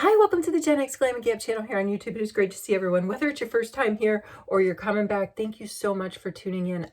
Hi, welcome to the Gen X Glam and Gab channel here on YouTube. It is great to see everyone. Whether it's your first time here or you're coming back, thank you so much for tuning in.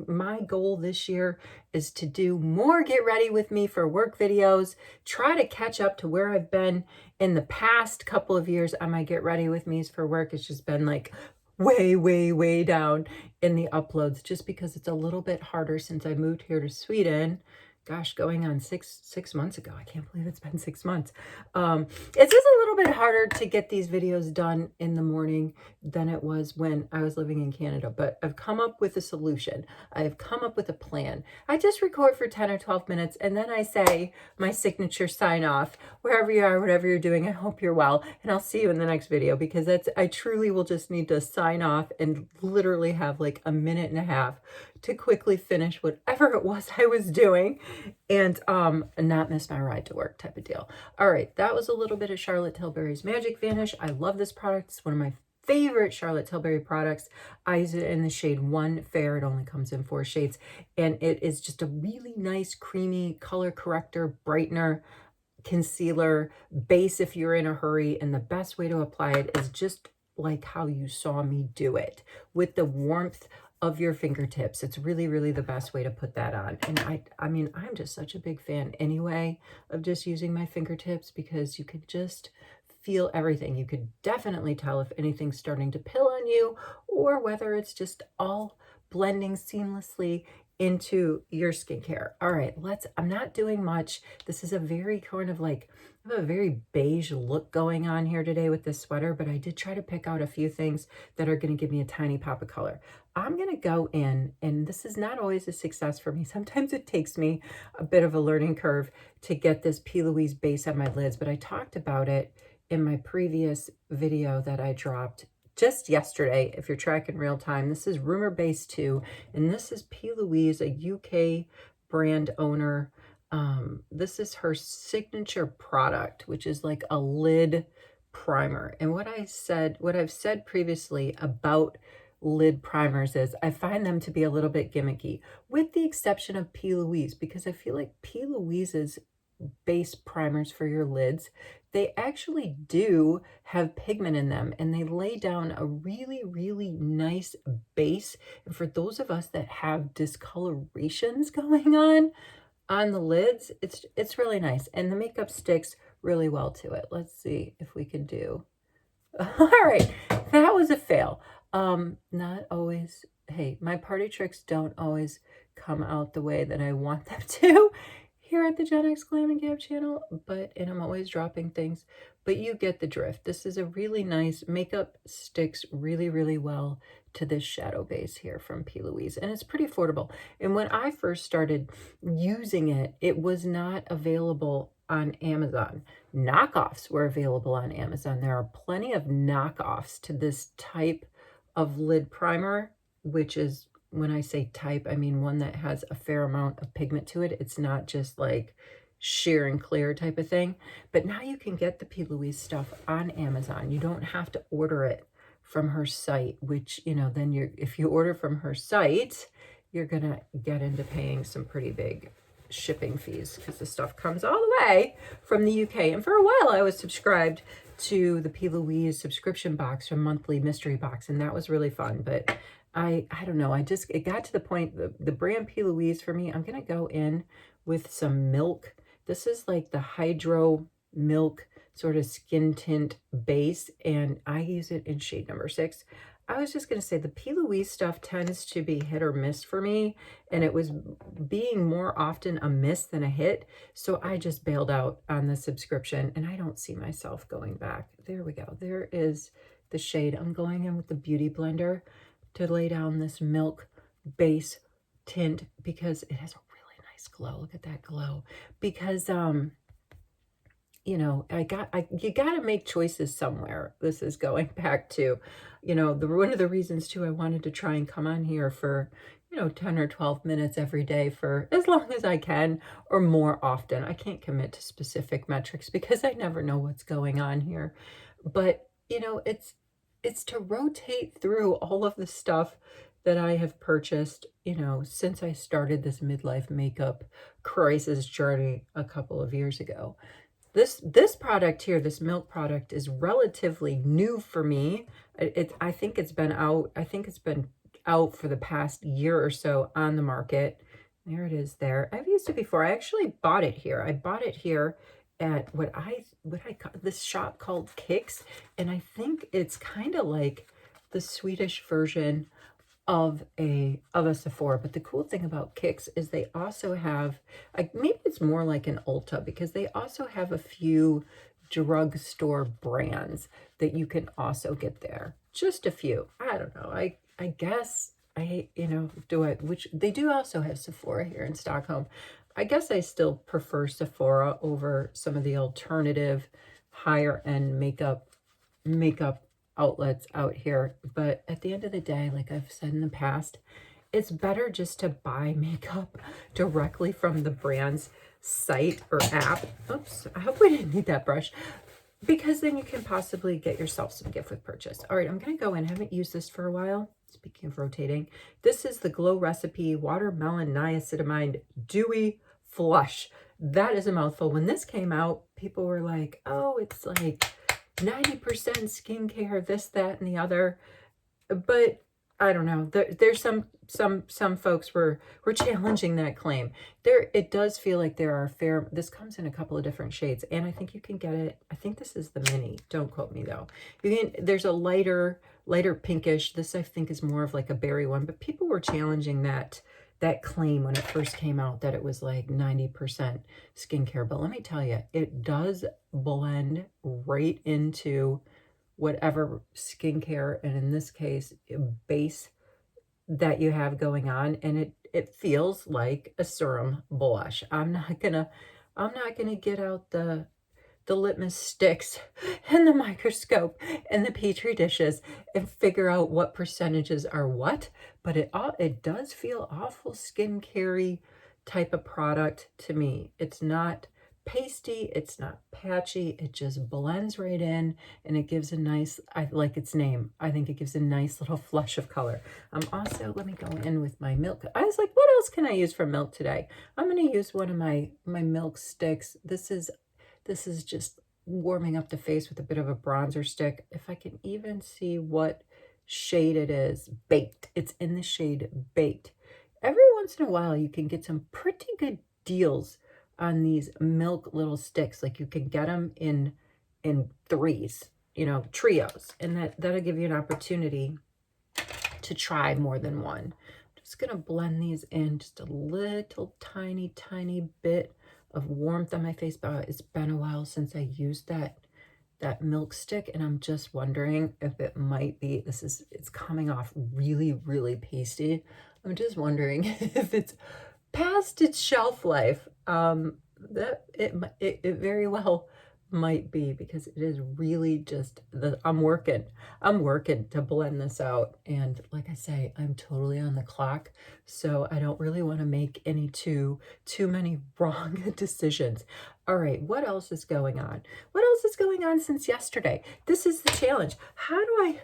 My goal this year is to do more get ready with me for work videos, try to catch up to where I've been in the past couple of years on my get ready with me's for work. It's just been like way down in the uploads just because it's a little bit harder since I moved here to Sweden. Gosh, going on six months ago. I can't believe it's been 6 months. It's just a little bit harder to get these videos done in the morning than it was when I was living in Canada, but I've come up with a solution. I've come up with a plan. I just record for 10 or 12 minutes and then I say my signature sign off. Wherever you are, whatever you're doing, I hope you're well, and I'll see you in the next video because I truly will just need to sign off and literally have like a minute and a half to quickly finish whatever it was I was doing and not miss my ride to work type of deal. All right, that was a little bit of Charlotte Tilbury's Magic Vanish. I love this product. It's one of my favorite Charlotte Tilbury products. I use it in the shade 1 Fair. It only comes in 4 shades, and it is just a really nice, creamy color corrector, brightener, concealer, base if you're in a hurry, and the best way to apply it is just like how you saw me do it, with the warmth of your fingertips. It's really the best way to put that on. And I mean, I'm just such a big fan anyway of just using my fingertips because you could just feel everything. You could definitely tell if anything's starting to pill on you or whether it's just all blending seamlessly into your skincare. All right, I'm not doing much. This is a very kind of like, I have a very beige look going on here today with this sweater, but I did try to pick out a few things that are going to give me a tiny pop of color. I'm going to go in, and this is not always a success for me. Sometimes it takes me a bit of a learning curve to get this P. Louise base on my lids, but I talked about it in my previous video that I dropped just yesterday. If you're tracking real time, this is Rumor Base 2, and this is P. Louise, a UK brand owner. This is her signature product, which is like a lid primer. And what I've said previously about lid primers is I find them to be a little bit gimmicky, with the exception of P. Louise, because I feel like P. Louise's base primers for your lids, they actually do have pigment in them, and they lay down a really nice base. And for those of us that have discolorations going on the lids, it's really nice, and the makeup sticks really well to it. Let's see if we can do. All right, that was a fail. Not always, hey, my party tricks don't always come out the way that I want them to here at the Gen X Glam and Gab channel, and I'm always dropping things, but you get the drift. This is a really nice makeup, sticks really well to this shadow base here from P. Louise, and it's pretty affordable. And when I first started using it, it was not available on Amazon. Knockoffs were available on Amazon. There are plenty of knockoffs to this type of lid primer, which is, when I say type, I mean one that has a fair amount of pigment to it. It's not just like sheer and clear type of thing. But now you can get the P. Louise stuff on Amazon. You don't have to order it from her site, which, you know, then if you order from her site, you're gonna get into paying some pretty big shipping fees because the stuff comes all the way from the UK. And for a while I was subscribed to the P. Louise subscription box or monthly mystery box, and that was really fun. But I don't know, it got to the point, the brand P. Louise for me, I'm going to go in with some milk. This is like the Hydro Milk sort of skin tint base, and I use it in shade number 6. I was just going to say the P. Louise stuff tends to be hit or miss for me, and it was being more often a miss than a hit, so I just bailed out on the subscription, and I don't see myself going back. There we go. There is the shade. I'm going in with the Beauty Blender to lay down this milk base tint because it has a really nice glow. Look at that glow. Because you know, you got to make choices somewhere. This is going back to, you know, one of the reasons too I wanted to try and come on here for, you know, 10 or 12 minutes every day for as long as I can, or more often. I can't commit to specific metrics because I never know what's going on here. But, you know, it's to rotate through all of the stuff that I have purchased, you know, since I started this midlife makeup crisis journey a couple of years ago. This product here, this milk product, is relatively new for me. I think it's been out. I think it's been out for the past year or so on the market. There it is there. I've used it before. I actually bought it here. I bought it here at what I call this shop called Kicks, and I think it's kind of like the Swedish version of a Sephora. But the cool thing about Kicks is they also have, like, maybe it's more like an Ulta, because they also have a few drugstore brands that you can also get there. Just a few. I don't know. I guess which they do also have Sephora here in Stockholm. I guess I still prefer Sephora over some of the alternative higher end makeup outlets out here. But at the end of the day, like I've said in the past, it's better just to buy makeup directly from the brand's site or app. Oops, I hope we didn't need that brush, because then you can possibly get yourself some gift with purchase. All right, I'm going to go in. I haven't used this for a while. Speaking of rotating, this is the Glow Recipe Watermelon Niacinamide Dewy Flush. That is a mouthful. When this came out, people were like, oh, it's like 90% skincare, this, that, and the other. But I don't know. There's some folks were challenging that claim. It does feel like there are this comes in a couple of different shades, and I think you can get it. I think this is the mini. Don't quote me though. There's a lighter pinkish. This I think is more of like a berry one, but people were challenging that claim when it first came out, that it was like 90% skincare. But let me tell you, it does blend right into whatever skincare, and in this case, base that you have going on, and it feels like a serum blush. I'm not gonna get out the litmus sticks and the microscope and the petri dishes and figure out what percentages are what, but it does feel awful skincare type of product to me. It's not pasty, it's not patchy, it just blends right in, and it gives a nice, I like its name, I think it gives a nice little flush of color. Also, let me go in with my milk. I was like, what else can I use for milk today? I'm going to use one of my milk sticks. This is just warming up the face with a bit of a bronzer stick. If I can even see what shade it is, Baked. It's in the shade Baked. Every once in a while, you can get some pretty good deals on these milk little sticks. Like you can get them in threes, trios, and that'll give you an opportunity to try more than one. I'm just gonna blend these in, just a little tiny bit of warmth on my face. But it's been a while since I used that milk stick, and I'm just wondering if it might be, it's coming off really pasty. I'm just wondering if it's past its shelf life. That it very well might be, because it is really just I'm working to blend this out, and like I say, I'm totally on the clock, so I don't really want to make any too many wrong decisions. All right, what else is going on? What else is going on since yesterday? This is the challenge. How do I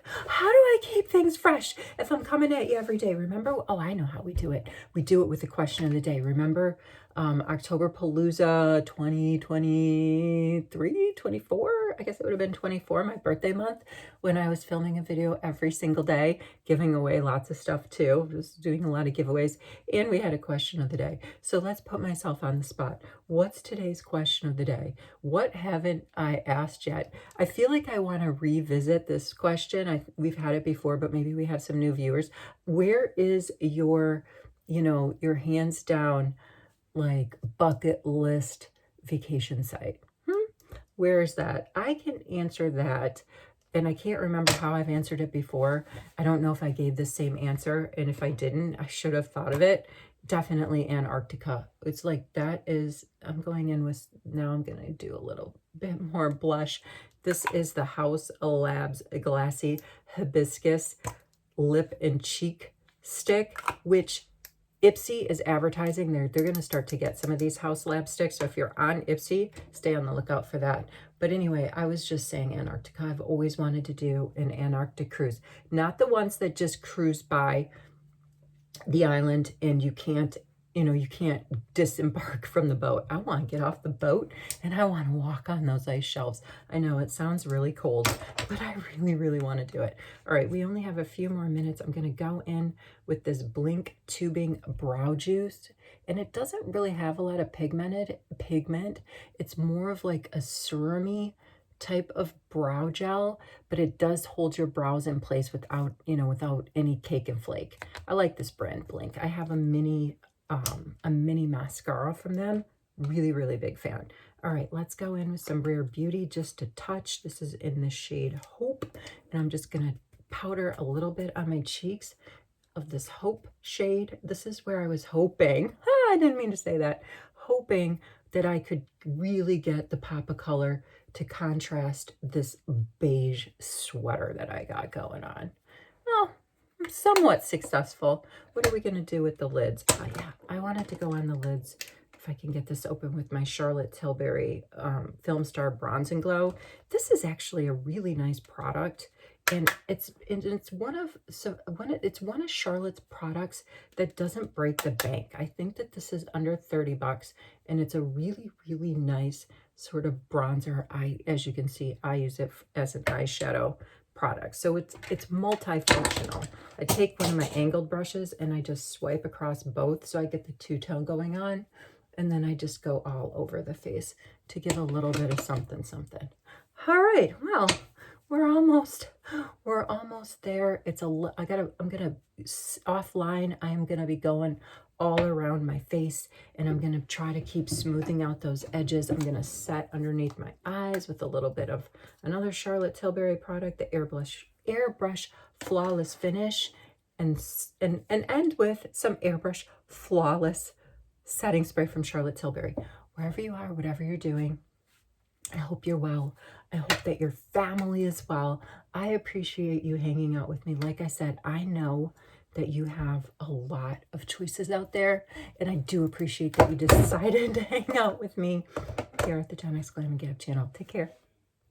keep things fresh if I'm coming at you every day? Remember, oh, I know how we do it. We do it with the question of the day. Remember October Palooza 2023, 24? I guess it would have been 24, my birthday month, when I was filming a video every single day, giving away lots of stuff too. I was doing a lot of giveaways, and we had a question of the day. So let's put myself on the spot. What's today's question of the day? What haven't I asked yet? I feel like I want to revisit this question. We've had it before, but maybe we have some new viewers. Where is your hands down, like, bucket list vacation site? Where is that? I can answer that, and I can't remember how I've answered it before. I don't know if I gave the same answer, and if I didn't, I should have thought of it. Definitely Antarctica. It's like, that is, I'm going in with, now I'm going to do a little bit more blush. This is the House Labs Glassy Hibiscus Lip and Cheek Stick, which Ipsy is advertising. They're going to start to get some of these House Lab sticks. So if you're on Ipsy, stay on the lookout for that. But anyway, I was just saying Antarctica. I've always wanted to do an Antarctic cruise. Not the ones that just cruise by the island and you can't you know, you can't disembark from the boat. I want to get off the boat and I want to walk on those ice shelves. I know it sounds really cold, but I really, really want to do it. All right, we only have a few more minutes. I'm going to go in with this Blink Tubing Brow Juice, and it doesn't really have a lot of pigment. It's more of like a serum-y type of brow gel, but it does hold your brows in place without, you know, without any cake and flake. I like this brand, Blink. I have a mini mascara from them. Really, really big fan. All right, let's go in with some Rare Beauty just to touch. This is in the shade Hope, and I'm just gonna powder a little bit on my cheeks of this Hope shade. This is where I was hoping, I didn't mean to say that, hoping that I could really get the pop of color to contrast this beige sweater that I got going on. Well, somewhat successful. What are we going to do with the lids? Yeah, I wanted to go on the lids. If I can get this open with my Charlotte Tilbury Film Star Bronze and Glow. This is actually a really nice product. And it's one of Charlotte's products that doesn't break the bank. I think that this is under 30 bucks, and it's a really, really nice sort of bronzer. As you can see, I use it as an eyeshadow product. So it's multifunctional. I take one of my angled brushes and I just swipe across both so I get the two-tone going on. And then I just go all over the face to give a little bit of something, something. All right, well, we're almost there. I'm gonna offline. I am gonna be going all around my face, and I'm gonna try to keep smoothing out those edges. I'm gonna set underneath my eyes with a little bit of another Charlotte Tilbury product, the Airbrush Flawless Finish, and end with some Airbrush Flawless setting spray from Charlotte Tilbury. Wherever you are, whatever you're doing, I hope you're well. I hope that your family is well. I appreciate you hanging out with me. Like I said, I know that you have a lot of choices out there, and I do appreciate that you decided to hang out with me here at the Gen X Glam and Get Up channel. Take care.